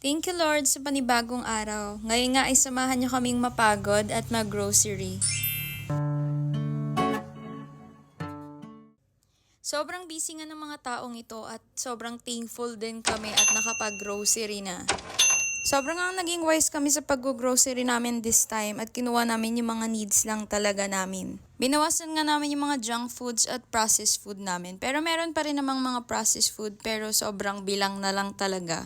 Thank you Lord sa panibagong araw. Ngayon nga ay samahan niyo kaming mapagod at mag-grocery. Sobrang busy nga ng mga taong ito at sobrang thankful din kami at nakapag-grocery na. Sobrang nga naging wise kami sa pag-grocery namin this time at kinuha namin yung mga needs lang talaga namin. Binawasan nga namin yung mga junk foods at processed food namin. Pero meron pa rin namang mga processed food pero sobrang bilang na lang talaga.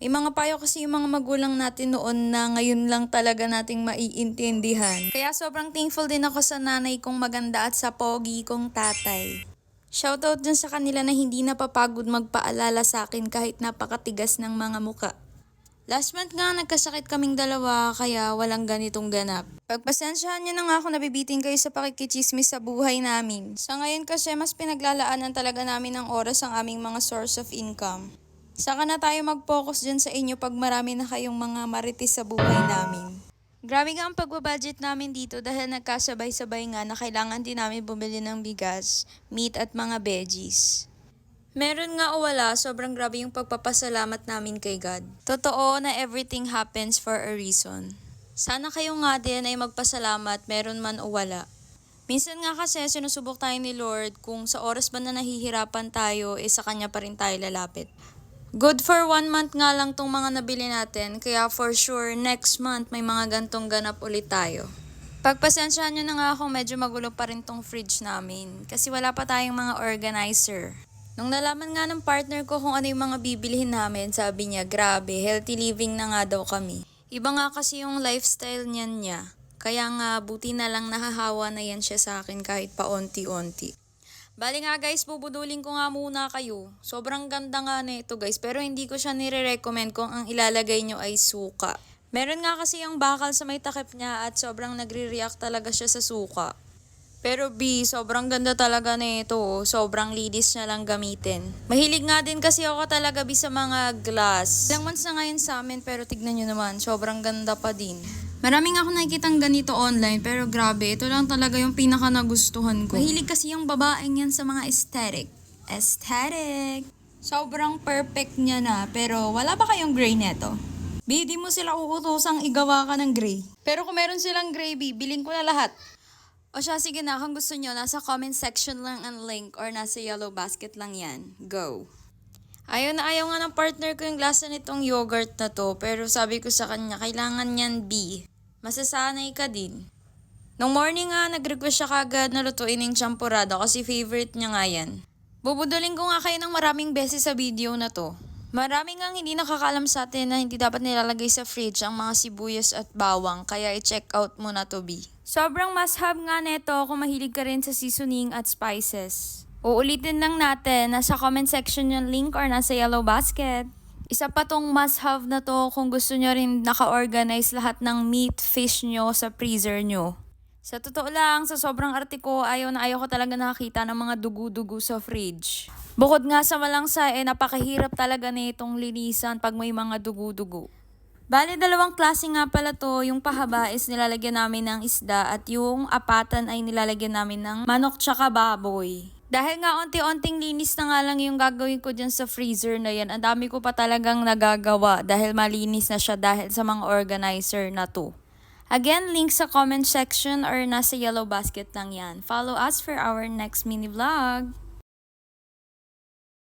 May mga payo kasi yung mga magulang natin noon na ngayon lang talaga nating maiintindihan. Kaya sobrang thankful din ako sa nanay kong maganda at sa pogi kong tatay. Shoutout dun sa kanila na hindi napapagod magpaalala sa akin kahit napakatigas ng mga muka. Last month nga nagkasakit kaming dalawa kaya walang ganitong ganap. Pagpasensyahan niyo na nga ako nabibitin kayo sa pakikichismis sa buhay namin. Sa ngayon kasi mas pinaglalaanan talaga namin ng oras ang aming mga source of income. Saka na tayo mag-focus dyan sa inyo pag marami na kayong mga marites sa buhay namin. Grabe nga ang pagbabudget namin dito dahil nagkasabay-sabay nga na kailangan din namin bumili ng bigas, meat at mga veggies. Meron nga o wala, sobrang grabe yung pagpapasalamat namin kay God. Totoo na everything happens for a reason. Sana kayo nga din ay magpasalamat meron man o wala. Minsan nga kasi sinusubok tayo ni Lord kung sa oras ba na nahihirapan tayo, sa Kanya pa rin tayo lalapit. Good for 1 month nga lang tong mga nabili natin, kaya for sure next month may mga gantong ganap ulit tayo. Pagpasensyahan nyo na nga ako, medyo magulo pa rin tong fridge namin kasi wala pa tayong mga organizer. Nung nalaman nga ng partner ko kung ano yung mga bibilihin namin, sabi niya, grabe, healthy living na nga daw kami. Iba nga kasi yung lifestyle niya. Kaya nga buti na lang nahahawa na yan siya sa akin kahit paunti-unti. Bali nga guys, bubudulin ko nga muna kayo. Sobrang ganda nga na ito guys, pero hindi ko siya nire-recommend kung ang ilalagay nyo ay suka. Meron nga kasi yung bakal sa may takip niya at sobrang nagre-react talaga siya sa suka. Pero sobrang ganda talaga na ito. Sobrang linis na lang gamitin. Mahilig nga din kasi ako talaga sa mga glass. Ilang months na ngayon sa amin pero tignan nyo naman, sobrang ganda pa din. Maraming ako nakikitang ganito online pero grabe, ito lang talaga yung pinaka nagustuhan ko. Mahilig kasi yung babaeng yan sa mga aesthetic. Aesthetic! Sobrang perfect niya na pero wala ba kayong gray neto? Di mo sila uutosang igawa ka ng gray. Pero kung meron silang gray, bilhin ko na lahat. O siya, sige na, kung gusto nyo, nasa comment section lang ang link or nasa yellow basket lang yan. Go! Ayaw nga ng partner ko yung lasa nitong yogurt na to, pero sabi ko sa kanya, kailangan yan masasanay ka din. Nung morning nga, nag-request siya kagad na lutuin yung champurado kasi favorite niya nga yan. Bubudulin ko nga kayo ng maraming beses sa video na to. Maraming nga hindi nakakaalam sa atin na hindi dapat nilalagay sa fridge ang mga sibuyas at bawang, kaya i-check out mo na to Sobrang must-have nga neto kung mahilig ka rin sa seasoning at spices. Uulitin lang natin, nasa comment section yung link or nasa yellow basket. Isa pa tong must-have na to kung gusto nyo rin naka-organize lahat ng meat, fish nyo sa freezer nyo. Sa totoo lang, sa sobrang arte ko, ayaw ko talaga nakakita ng mga dugu-dugu sa fridge. Bukod nga sa malangsa, napakahirap talaga na itong linisan pag may mga dugu-dugu. Bale, 2 klase nga pala to. Yung pahaba is nilalagyan namin ng isda at yung apatan ay nilalagyan namin ng manok tsaka baboy. Dahil nga onti-onting linis na nga lang yung gagawin ko dyan sa freezer na yan, ang dami ko pa talagang nagagawa dahil malinis na siya dahil sa mga organizer na to. Again, link sa comment section or nasa yellow basket lang yan. Follow us for our next mini vlog.